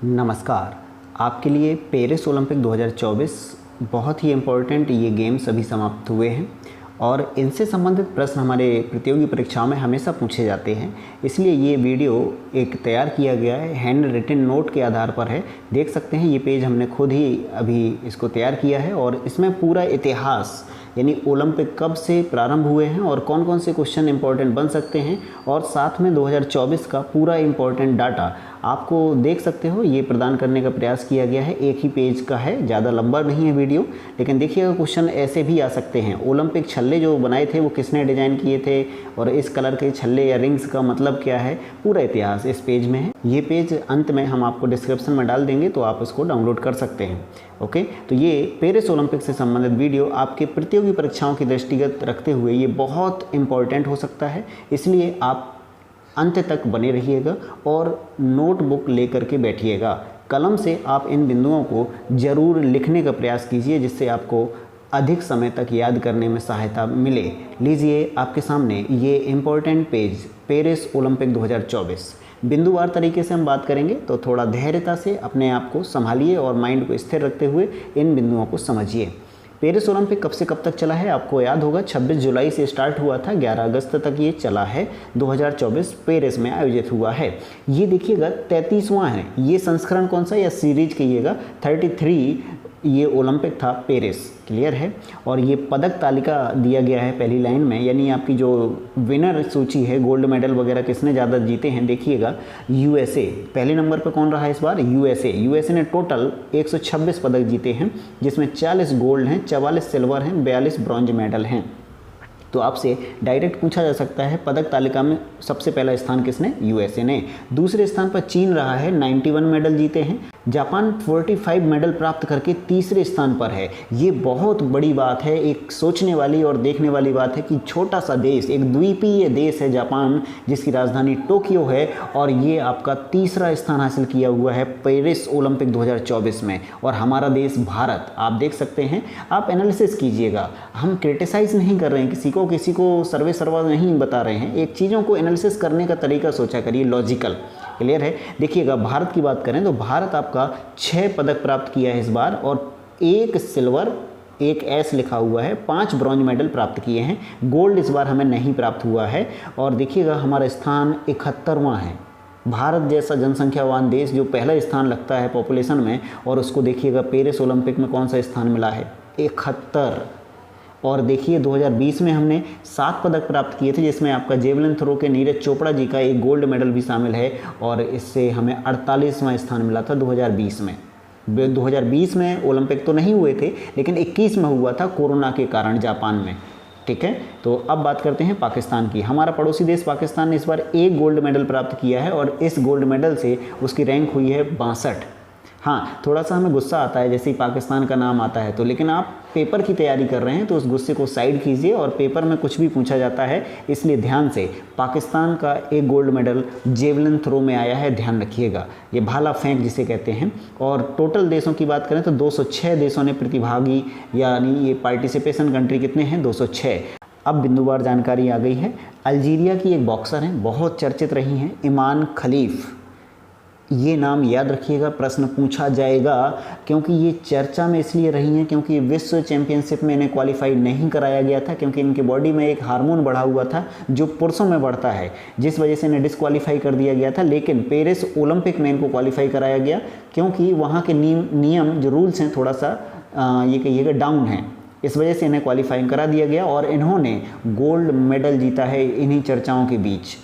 नमस्कार। आपके लिए पेरिस ओलंपिक 2024 बहुत ही इम्पोर्टेंट ये गेम्स अभी समाप्त हुए हैं और इनसे संबंधित प्रश्न हमारे प्रतियोगी परीक्षाओं में हमेशा पूछे जाते हैं। इसलिए ये वीडियो एक तैयार किया गया है, हैंड रिटन नोट के आधार पर है। देख सकते हैं ये पेज हमने खुद ही अभी इसको तैयार किया है और इसमें पूरा इतिहास यानी ओलंपिक कब से प्रारंभ हुए हैं और कौन कौन से क्वेश्चन इंपॉर्टेंट बन सकते हैं और साथ में 2024 का पूरा इंपॉर्टेंट डाटा आपको देख सकते हो, ये प्रदान करने का प्रयास किया गया है। एक ही पेज का है, ज़्यादा लंबा नहीं है वीडियो, लेकिन देखिएगा क्वेश्चन ऐसे भी आ सकते हैं। ओलंपिक छल्ले जो बनाए थे वो किसने डिज़ाइन किए थे और इस कलर के छल्ले या रिंग्स का मतलब क्या है, पूरा इतिहास इस पेज में है। ये पेज अंत में हम आपको डिस्क्रिप्शन में डाल देंगे तो आप इसको डाउनलोड कर सकते हैं। ओके, तो ये पेरिस ओलंपिक से संबंधित वीडियो आपके प्रतियोगी परीक्षाओं की दृष्टिगत रखते हुए ये बहुत इंपॉर्टेंट हो सकता है, इसलिए आप अंत तक बने रहिएगा और नोटबुक लेकर के बैठिएगा। कलम से आप इन बिंदुओं को ज़रूर लिखने का प्रयास कीजिए जिससे आपको अधिक समय तक याद करने में सहायता मिले। लीजिए आपके सामने ये इम्पोर्टेंट पेज पेरिस ओलंपिक 2024। बिंदुवार तरीके से हम बात करेंगे तो थोड़ा धैर्यता से अपने आप को संभालिए और माइंड को स्थिर रखते हुए इन बिंदुओं को समझिए। पेरिस ओलंपिक कब से कब तक चला है आपको याद होगा, 26 जुलाई से स्टार्ट हुआ था, 11 अगस्त तक ये चला है। 2024 पेरिस में आयोजित हुआ है। ये देखिएगा 33वां है। ये संस्करण कौन सा या सीरीज कहिएगा 33 ये ओलंपिक था पेरिस, क्लियर है। और ये पदक तालिका दिया गया है पहली लाइन में, यानी आपकी जो विनर सूची है, गोल्ड मेडल वगैरह किसने ज़्यादा जीते हैं देखिएगा। यूएसए पहले नंबर पर कौन रहा है इस बार, यूएसए ने टोटल 126 पदक जीते हैं जिसमें 40 गोल्ड हैं, 44 सिल्वर हैं, 42 ब्रॉन्ज मेडल हैं। तो आपसे डायरेक्ट पूछा जा सकता है पदक तालिका में सबसे पहला स्थान किसने, यूएसए ने। दूसरे स्थान पर चीन रहा है, 91 मेडल जीते हैं। जापान 45 मेडल प्राप्त करके तीसरे स्थान पर है। ये बहुत बड़ी बात है, एक सोचने वाली और देखने वाली बात है कि छोटा सा देश, एक द्वीपीय देश है जापान जिसकी राजधानी टोक्यो है और ये आपका तीसरा स्थान हासिल किया हुआ है पेरिस ओलंपिक 2024 में। और हमारा देश भारत आप देख सकते हैं। आप एनालिसिस कीजिएगा, हम क्रिटिसाइज नहीं कर रहे हैं किसी को सर्वे सर्वा नहीं बता रहे हैं। एक चीज़ों को एनालिसिस करने का तरीका सोचा करिए, लॉजिकल, क्लियर है। देखिएगा भारत की बात करें तो भारत आपका 6 पदक प्राप्त किया है इस बार और 1 सिल्वर 1 एस लिखा हुआ है, 5 ब्रॉन्ज मेडल प्राप्त किए हैं। गोल्ड इस बार हमें नहीं प्राप्त हुआ है। और देखिएगा हमारा स्थान 71वां है। भारत जैसा जनसंख्यावान देश जो पहला स्थान लगता है पॉपुलेशन में, और उसको देखिएगा पेरिस ओलंपिक में कौन सा स्थान मिला है, 71। और देखिए 2020 में हमने 7 पदक प्राप्त किए थे जिसमें आपका जेवलिन थ्रो के नीरज चोपड़ा जी का एक गोल्ड मेडल भी शामिल है और इससे हमें 48वां स्थान मिला था 2020 में। 2020 में ओलंपिक तो नहीं हुए थे लेकिन 21 में हुआ था कोरोना के कारण जापान में, ठीक है। तो अब बात करते हैं पाकिस्तान की। हमारा पड़ोसी देश पाकिस्तान ने इस बार 1 गोल्ड मेडल प्राप्त किया है और इस गोल्ड मेडल से उसकी रैंक हुई है 62। हाँ, थोड़ा सा हमें गुस्सा आता है जैसे ही पाकिस्तान का नाम आता है तो, लेकिन आप पेपर की तैयारी कर रहे हैं तो उस गुस्से को साइड कीजिए और पेपर में कुछ भी पूछा जाता है इसलिए ध्यान से। पाकिस्तान का 1 गोल्ड मेडल जेवलिन थ्रो में आया है, ध्यान रखिएगा, ये भाला फेंक जिसे कहते हैं। और टोटल देशों की बात करें तो 206 देशों ने प्रतिभागी यानी ये पार्टिसिपेशन कंट्री कितने हैं, 206। अब बिंदुवार जानकारी आ गई है। अल्जीरिया की एक बॉक्सर हैं, बहुत चर्चित रही हैं, ईमान खलीफ। ये नाम याद रखिएगा, प्रश्न पूछा जाएगा क्योंकि ये चर्चा में इसलिए रही हैं क्योंकि विश्व चैंपियनशिप में इन्हें क्वालिफाई नहीं कराया गया था क्योंकि इनकी बॉडी में एक हार्मोन बढ़ा हुआ था जो पुरुषों में बढ़ता है, जिस वजह से इन्हें डिस्क्वालीफाई कर दिया गया था। लेकिन पेरिस ओलंपिक में इनको क्वालिफाई कराया गया क्योंकि वहाँ के नियम जो रूल्स हैं थोड़ा सा ये कहिएगा डाउन हैं, इस वजह से इन्हें क्वालिफाई करा दिया गया और इन्होंने गोल्ड मेडल जीता है इन्हीं चर्चाओं के बीच।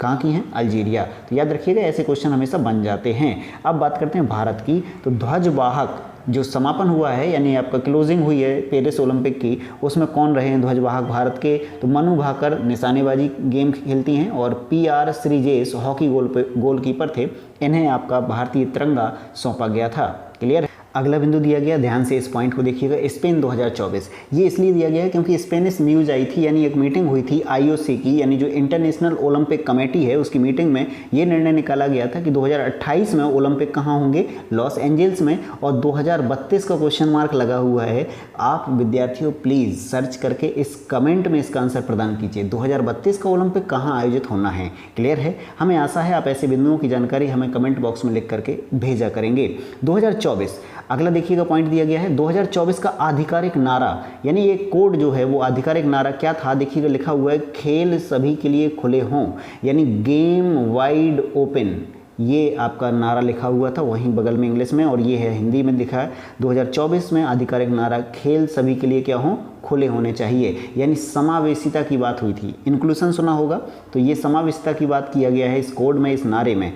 कहाँ की हैं, अल्जीरिया। तो याद रखिएगा ऐसे क्वेश्चन हमेशा बन जाते हैं। अब बात करते हैं भारत की। तो ध्वजवाहक जो समापन हुआ है यानी आपका क्लोजिंग हुई है पेरिस ओलंपिक की, उसमें कौन रहे हैं ध्वजवाहक भारत के, तो मनु भाकर निशानेबाजी गेम खेलती हैं और PR श्रीजेश हॉकी गोलकीपर थे। इन्हें आपका भारतीय तिरंगा सौंपा गया था, क्लियर है। अगला बिंदु दिया गया, ध्यान से इस पॉइंट को देखिएगा, स्पेन 2024। ये इसलिए दिया गया है क्योंकि स्पेनिश न्यूज़ आई थी, यानी एक मीटिंग हुई थी आईओसी की, यानी जो इंटरनेशनल ओलंपिक कमेटी है उसकी मीटिंग में ये निर्णय निकाला गया था कि 2028 में ओलंपिक कहाँ होंगे, लॉस एंजल्स में, और 2032 का क्वेश्चन मार्क लगा हुआ है। आप विद्यार्थियों प्लीज़ सर्च करके इस कमेंट में इसका आंसर प्रदान कीजिए, 2032 का ओलंपिक कहाँ आयोजित होना है। क्लियर है? हमें आशा है आप ऐसे बिंदुओं की जानकारी हमें कमेंट बॉक्स में लिख करके भेजा करेंगे। 2024 अगला देखिएगा पॉइंट दिया गया है, 2024 का आधिकारिक नारा, यानी ये कोड जो है वो आधिकारिक नारा क्या था, देखिएगा लिखा हुआ है, खेल सभी के लिए खुले हों, यानी गेम वाइड ओपन, ये आपका नारा लिखा हुआ था वहीं बगल में इंग्लिश में, और ये है हिंदी में लिखा है। 2024 में आधिकारिक नारा खेल सभी के लिए क्या हों, खुले होने चाहिए, यानी समावेशिता की बात हुई थी, इंक्लूजन सुना होगा, तो ये समावेशिता की बात किया गया है इस कोड में, इस नारे में।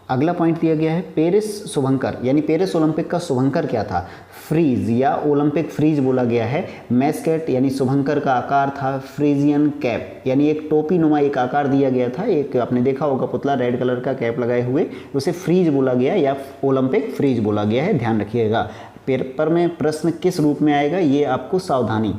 अगला पॉइंट दिया गया है, पेरिस शुभंकर, यानी पेरिस ओलंपिक का शुभंकर क्या था, फ्रीज या ओलंपिक फ्रीज बोला गया है। मैस्केट यानी शुभंकर का आकार था फ्रीजियन कैप, यानी एक टोपी नुमा एक आकार दिया गया था, एक आपने देखा होगा पुतला रेड कलर का कैप लगाए हुए, उसे फ्रीज बोला गया या ओलंपिक फ्रीज बोला गया है, ध्यान रखिएगा। पेपर में प्रश्न किस रूप में आएगा ये आपको सावधानी,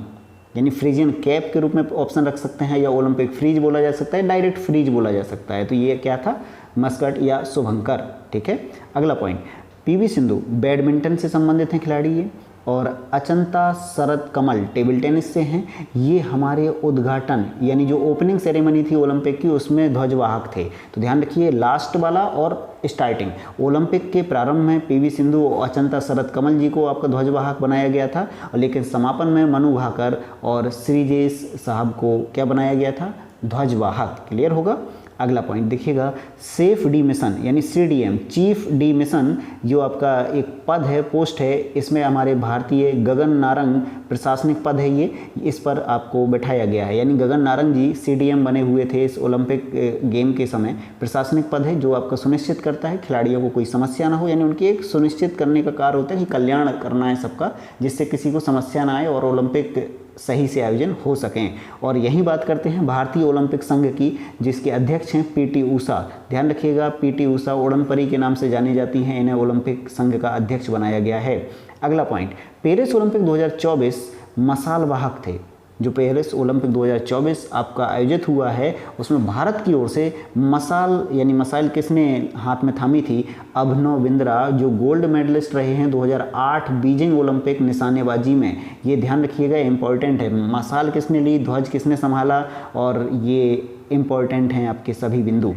यानी फ्रीजियन कैप के रूप में ऑप्शन रख सकते हैं, या ओलंपिक फ्रीज बोला जा सकता है, डायरेक्ट फ्रीज बोला जा सकता है, तो ये क्या था, मस्कट या शुभंकर। ठीक है, अगला पॉइंट, पीवी सिंधु बैडमिंटन से संबंधित हैं खिलाड़ी ये, और अचंता शरद कमल टेबल टेनिस से हैं। ये हमारे उद्घाटन यानी जो ओपनिंग सेरेमनी थी ओलंपिक की उसमें ध्वजवाहक थे, तो ध्यान रखिए लास्ट वाला और स्टार्टिंग, ओलंपिक के प्रारंभ में पीवी सिंधु और अचंता शरद कमल जी को आपका ध्वजवाहक बनाया गया था, लेकिन समापन में मनु भाकर और श्रीजेश साहब को क्या बनाया गया था, ध्वजवाहक। क्लियर होगा? अगला पॉइंट देखिएगा, सेफ डी मिशन यानी CDM, चीफ डी मिशन, जो आपका एक पद है, पोस्ट है, इसमें हमारे भारतीय गगन नारंग प्रशासनिक पद है ये, इस पर आपको बैठाया गया है, यानी गगन नारंग जी CDM बने हुए थे इस ओलंपिक गेम के समय। प्रशासनिक पद है जो आपका सुनिश्चित करता है खिलाड़ियों को कोई समस्या ना हो, यानी उनकी एक सुनिश्चित करने का कार्य होता है कि कल्याण करना है सबका, जिससे किसी को समस्या ना आए और ओलंपिक सही से आयोजन हो सकें। और यही बात करते हैं भारतीय ओलंपिक संघ की, जिसके अध्यक्ष हैं PT ऊषा। ध्यान रखिएगा, PT ऊषा उड़न परी के नाम से जानी जाती हैं, इन्हें ओलंपिक संघ का अध्यक्ष बनाया गया है। अगला पॉइंट, पेरिस ओलंपिक 2024 मसाल वाहक थे। जो पेरिस ओलंपिक 2024 आपका आयोजित हुआ है उसमें भारत की ओर से मसाल यानी मसाइल किसने हाथ में थामी थी, अभिनव बिंद्रा, जो गोल्ड मेडलिस्ट रहे हैं 2008 बीजिंग ओलंपिक निशानेबाजी में। ये ध्यान रखिएगा, इंपॉर्टेंट है, मसाल किसने ली, ध्वज किसने संभाला, और ये इंपॉर्टेंट हैं आपके सभी बिंदु।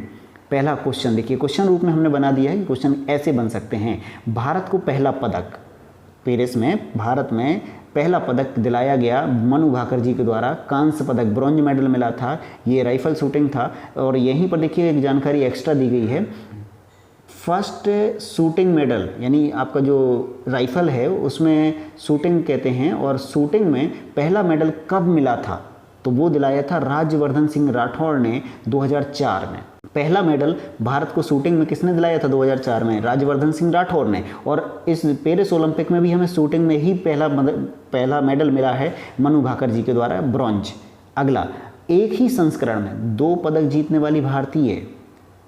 पहला क्वेश्चन देखिए, क्वेश्चन रूप में हमने बना दिया है कि क्वेश्चन ऐसे बन सकते हैं, भारत को पहला पदक, पेरिस में भारत में पहला पदक दिलाया गया मनु भाकर जी के द्वारा, कांस्य पदक ब्रॉन्ज मेडल मिला था, ये राइफल शूटिंग था। और यहीं पर देखिए एक जानकारी एक्स्ट्रा दी गई है, फर्स्ट शूटिंग मेडल, यानी आपका जो राइफल है उसमें शूटिंग कहते हैं, और शूटिंग में पहला मेडल कब मिला था, तो वो दिलाया था राज्यवर्धन सिंह राठौड़ ने 2004 में। पहला मेडल भारत को शूटिंग में किसने दिलाया था 2004 में, राज्यवर्धन सिंह राठौड़ ने। और इस पेरिस ओलंपिक में भी हमें शूटिंग में ही पहला मेडल मिला है मनु भाकर जी के द्वारा, ब्रॉन्ज। अगला, एक ही संस्करण में 2 पदक जीतने वाली भारतीय,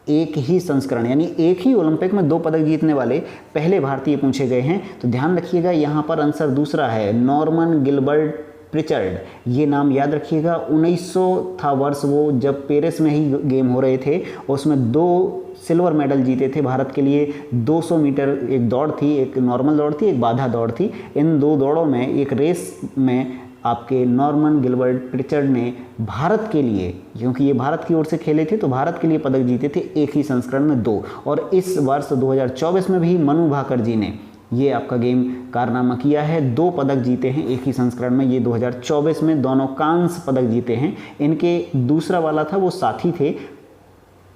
एक ही संस्करण यानी एक ही ओलंपिक में 2 पदक जीतने वाले पहले भारतीय पूछे गए हैं, तो ध्यान रखिएगा यहाँ पर आंसर दूसरा है, नॉर्मन गिलबर्ट प्रिचर्ड। ये नाम याद रखिएगा, 1900 था वर्ष वो जब पेरिस में ही गेम हो रहे थे, उसमें 2 सिल्वर मेडल जीते थे भारत के लिए। 200 मीटर एक दौड़ थी, एक नॉर्मल दौड़ थी, एक बाधा दौड़ थी। इन 2 दौड़ों में एक रेस में आपके नॉर्मन गिलबर्ट प्रिचर्ड ने भारत के लिए, क्योंकि ये भारत की ओर से खेले थे, तो भारत के लिए पदक जीते थे एक ही संस्करण में 2। और इस वर्ष 2024 में भी मनु भाकर जी ने ये आपका गेम कारनामा किया है, 2 पदक जीते हैं एक ही संस्करण में, ये 2024 में दोनों कांस्य पदक जीते हैं। इनके दूसरा वाला था वो साथी थे,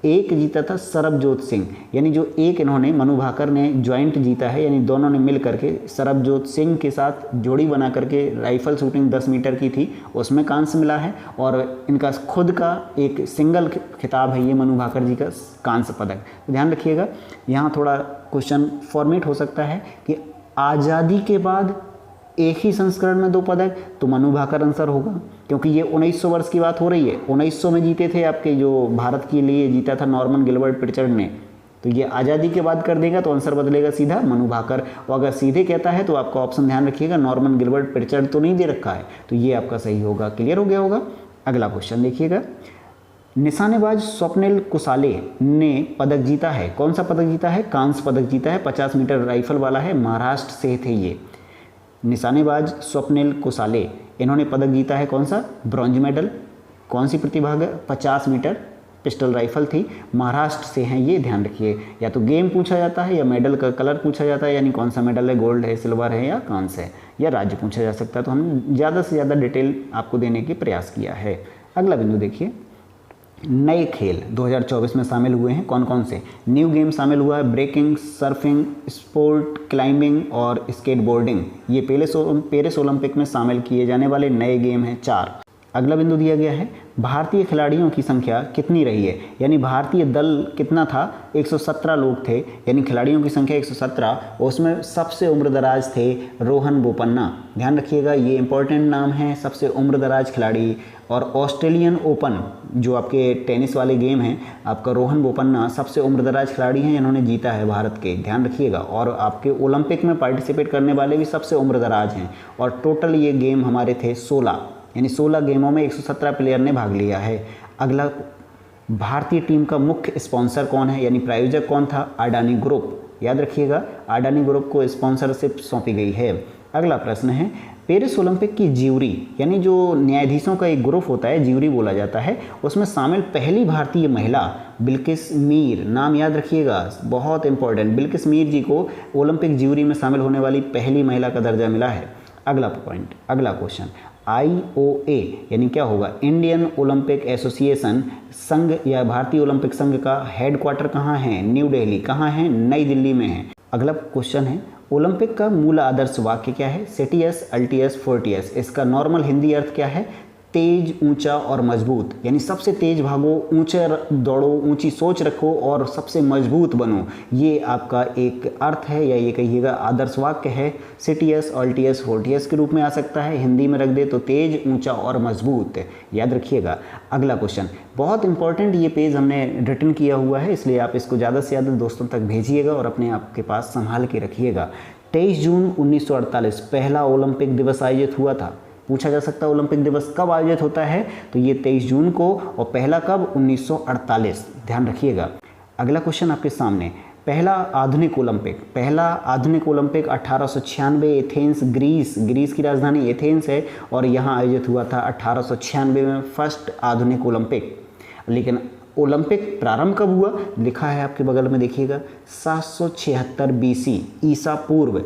एक जीता था सरबजोत सिंह, यानी जो एक इन्होंने मनु भाकर ने ज्वाइंट जीता है, यानी दोनों ने मिल करके सरबजोत सिंह के साथ जोड़ी बना करके राइफल शूटिंग 10 मीटर की थी, उसमें कांस्य मिला है। और इनका खुद का एक सिंगल खिताब है ये मनु भाकर जी का कांस्य पदक। तो ध्यान रखिएगा, यहाँ थोड़ा क्वेश्चन फॉर्मेट हो सकता है कि आज़ादी के बाद एक ही संस्करण में 2 पदक, तो मनु भाकर आंसर होगा, क्योंकि ये 1900 वर्ष की बात हो रही है। 1900 में जीते थे आपके, जो भारत के लिए जीता था नॉर्मन गिलबर्ट प्रिचर्ड ने, तो ये आज़ादी के बाद कर देगा तो आंसर बदलेगा सीधा मनु भाकर, और अगर सीधे कहता है तो आपका ऑप्शन ध्यान रखिएगा नॉर्मन गिलबर्ट प्रिचर्ड तो नहीं दे रखा है, तो ये आपका सही होगा। क्लियर हो गया होगा। अगला क्वेश्चन देखिएगा, निशानेबाज स्वप्निल कुसाले ने पदक जीता है, कौन सा पदक जीता है? कांस्य पदक जीता है, 50 मीटर राइफल वाला है, महाराष्ट्र से थे ये। निशानेबाज स्वप्निल कुसाले, इन्होंने पदक जीता है कौन सा? Bronze medal. कौन सी प्रतिभाग? 50 मीटर पिस्टल राइफल थी, महाराष्ट्र से हैं ये, ध्यान रखिए। या तो गेम पूछा जाता है या मेडल का कलर पूछा जाता है, यानी कौन सा मेडल है, गोल्ड है, सिल्वर है या कांस्य है, या राज्य पूछा जा सकता है। तो हम ज़्यादा से ज़्यादा डिटेल आपको देने की प्रयास किया है। अगला बिंदु देखिए, नए खेल 2024 में शामिल हुए हैं, कौन कौन से? न्यू गेम शामिल हुआ है, ब्रेकिंग, सर्फिंग, स्पोर्ट क्लाइंबिंग और स्केटबोर्डिंग। ये पेरिस ओलंपिक में शामिल किए जाने वाले नए गेम हैं 4। अगला बिंदु दिया गया है, भारतीय खिलाड़ियों की संख्या कितनी रही है, यानी भारतीय दल कितना था? 117 लोग थे, यानी खिलाड़ियों की संख्या 117, और उसमें सबसे उम्रदराज थे रोहन बोपन्ना। ध्यान रखिएगा, ये इंपॉर्टेंट नाम है, सबसे उम्रदराज खिलाड़ी। और ऑस्ट्रेलियन ओपन जो आपके टेनिस वाले गेम हैं, आपका रोहन बोपन्ना सबसे उम्रदराज खिलाड़ी हैं, इन्होंने जीता है भारत के, ध्यान रखिएगा। और आपके ओलंपिक में पार्टिसिपेट करने वाले भी सबसे उम्रदराज हैं। और टोटल ये गेम हमारे थे 16, यानी 16 गेमों में 117 प्लेयर ने भाग लिया है। अगला, भारतीय टीम का मुख्य स्पॉन्सर कौन है, यानी प्रायोजक कौन था? अडानी ग्रुप। याद रखिएगा, अडानी ग्रुप को स्पॉन्सरशिप सौंपी गई है। अगला प्रश्न है, पेरिस ओलंपिक की ज्यूरी, यानी जो न्यायाधीशों का एक ग्रुप होता है, ज्यूरी बोला जाता है, उसमें शामिल पहली भारतीय महिला बिल्किस मीर, नाम याद रखिएगा, बहुत इंपॉर्टेंट। बिल्किस मीर जी को ओलंपिक ज्यूरी में शामिल होने वाली पहली महिला का दर्जा मिला है। अगला पॉइंट, अगला क्वेश्चन, IOA यानी क्या होगा? इंडियन ओलंपिक एसोसिएशन संघ या भारतीय ओलंपिक संघ का हेडक्वार्टर कहाँ है? न्यू दिल्ली। कहाँ है? नई दिल्ली में है। अगला क्वेश्चन है, ओलंपिक का मूल आदर्श वाक्य क्या है? Citius, altius, Fortius. इसका नॉर्मल हिंदी अर्थ क्या है? तेज, ऊंचा और मजबूत, यानी सबसे तेज भागो, ऊंचे दौड़ो, ऊंची सोच रखो और सबसे मजबूत बनो, ये आपका एक अर्थ है, या ये कहिएगा आदर्श वाक्य है। सिटियस, अल्टियस, फोर्टियस के रूप में आ सकता है, हिंदी में रख दे तो तेज, ऊंचा और मजबूत, याद रखिएगा। अगला क्वेश्चन बहुत इंपॉर्टेंट, ये पेज हमने रिटर्न किया हुआ है, इसलिए आप इसको ज़्यादा से ज़्यादा दोस्तों तक भेजिएगा और अपने आपके पास संभाल के रखिएगा। 23 जून 1948 पहला ओलंपिक दिवस आयोजित हुआ था। पूछा जा सकता है ओलंपिक दिवस कब आयोजित होता है, तो ये 23 जून को, और पहला कब? 1948, ध्यान रखिएगा। अगला क्वेश्चन आपके सामने, पहला आधुनिक ओलंपिक 1896 एथेंस, ग्रीस की राजधानी एथेंस है, और यहाँ आयोजित हुआ था 1896 में फर्स्ट आधुनिक ओलंपिक। लेकिन ओलंपिक प्रारंभ कब हुआ? लिखा है आपके बगल में, देखिएगा, 776 BC, ईसा पूर्व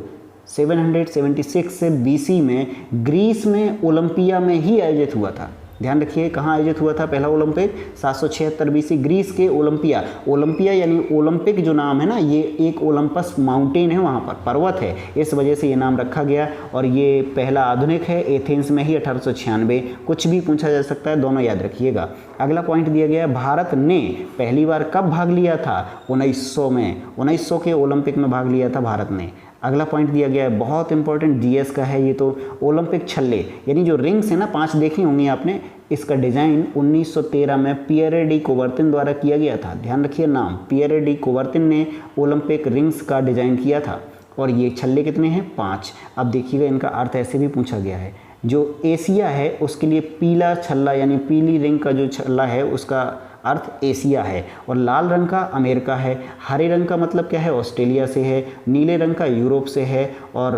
776 से BC में ग्रीस में ओलंपिया में ही आयोजित हुआ था। ध्यान रखिए, कहाँ आयोजित हुआ था पहला ओलंपिक? 776 BC, ग्रीस के ओलंपिया यानी ओलंपिक जो नाम है ना, ये एक ओलंपस माउंटेन है, वहाँ पर पर्वत है, इस वजह से ये नाम रखा गया। और ये पहला आधुनिक है, एथेंस में ही 1896, कुछ भी पूछा जा सकता है, दोनों याद रखिएगा। अगला पॉइंट दिया गया, भारत ने पहली बार कब भाग लिया था? 1900 में, 1900 के ओलंपिक में भाग लिया था भारत ने। अगला पॉइंट दिया गया है, बहुत इंपॉर्टेंट, GS का है ये तो, ओलंपिक छल्ले यानी जो रिंग्स है ना, 5 देखी होंगी आपने, इसका डिज़ाइन 1913 में पियरे डी कुबर्तिन द्वारा किया गया था। ध्यान रखिए नाम, पियरे डी कुबर्तिन ने ओलंपिक रिंग्स का डिज़ाइन किया था। और ये छल्ले कितने हैं? 5। अब देखिएगा, इनका अर्थ ऐसे भी पूछा गया है, जो एशिया है उसके लिए पीला छल्ला यानी पीली रिंग का जो छल्ला है उसका अर्थ एशिया है, और लाल रंग का अमेरिका है, हरे रंग का मतलब क्या है? ऑस्ट्रेलिया से है, नीले रंग का यूरोप से है, और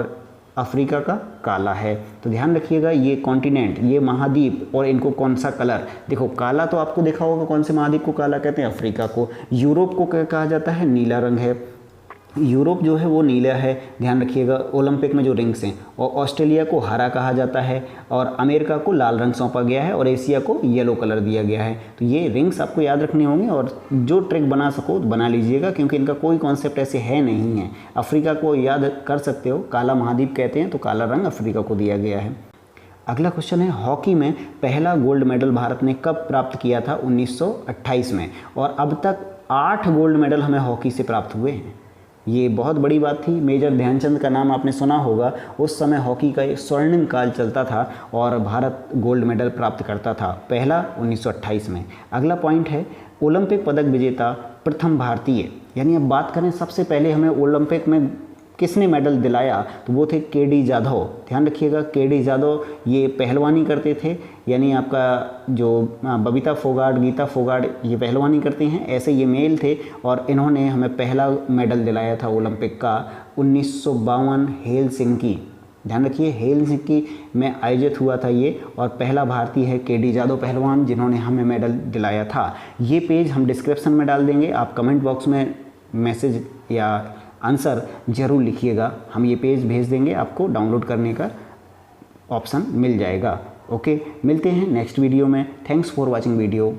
अफ्रीका का काला है। तो ध्यान रखिएगा, ये कॉन्टिनेंट, ये महाद्वीप, और इनको कौन सा कलर, देखो काला तो आपको देखा होगा, कौन से महाद्वीप को काला कहते हैं? अफ्रीका को। यूरोप को क्या कहा जाता है? नीला रंग है, यूरोप जो है वो नीला है, ध्यान रखिएगा, ओलंपिक में जो रिंग्स हैं। और ऑस्ट्रेलिया को हरा कहा जाता है, और अमेरिका को लाल रंग सौंपा गया है, और एशिया को येलो कलर दिया गया है। तो ये रिंग्स आपको याद रखने होंगे, और जो ट्रिक बना सको तो बना लीजिएगा, क्योंकि इनका कोई कॉन्सेप्ट ऐसे है नहीं है। अफ्रीका को याद कर सकते हो, काला महाद्वीप कहते हैं, तो काला रंग अफ्रीका को दिया गया है। अगला क्वेश्चन है, हॉकी में पहला गोल्ड मेडल भारत ने कब प्राप्त किया था? 1928 में, और अब तक 8 गोल्ड मेडल हमें हॉकी से प्राप्त हुए हैं। ये बहुत बड़ी बात थी। मेजर ध्यानचंद का नाम आपने सुना होगा, उस समय हॉकी का एक स्वर्णिम काल चलता था और भारत गोल्ड मेडल प्राप्त करता था, पहला 1928 में। अगला पॉइंट है, ओलंपिक पदक विजेता प्रथम भारतीय यानी अब बात करें सबसे पहले हमें ओलंपिक में किसने मेडल दिलाया, तो वो थे के.डी. जाधव। ध्यान रखिएगा, के.डी. जाधव ये पहलवानी करते थे, यानी आपका जो बबीता फोगाट, गीता फोगाट ये पहलवानी करते हैं, ऐसे ये मेल थे और इन्होंने हमें पहला मेडल दिलाया था ओलंपिक का 1952 हेलसिंकी। ध्यान रखिए, हेलसिंकी में आयोजित हुआ था ये, और पहला भारतीय है के.डी. जाधव पहलवान जिन्होंने हमें मेडल दिलाया था। ये पेज हम डिस्क्रिप्शन में डाल देंगे, आप कमेंट बॉक्स में मैसेज या आंसर ज़रूर लिखिएगा, हम ये पेज भेज देंगे, आपको डाउनलोड करने का ऑप्शन मिल जाएगा। ओके, मिलते हैं नेक्स्ट वीडियो में। Thanks for watching video.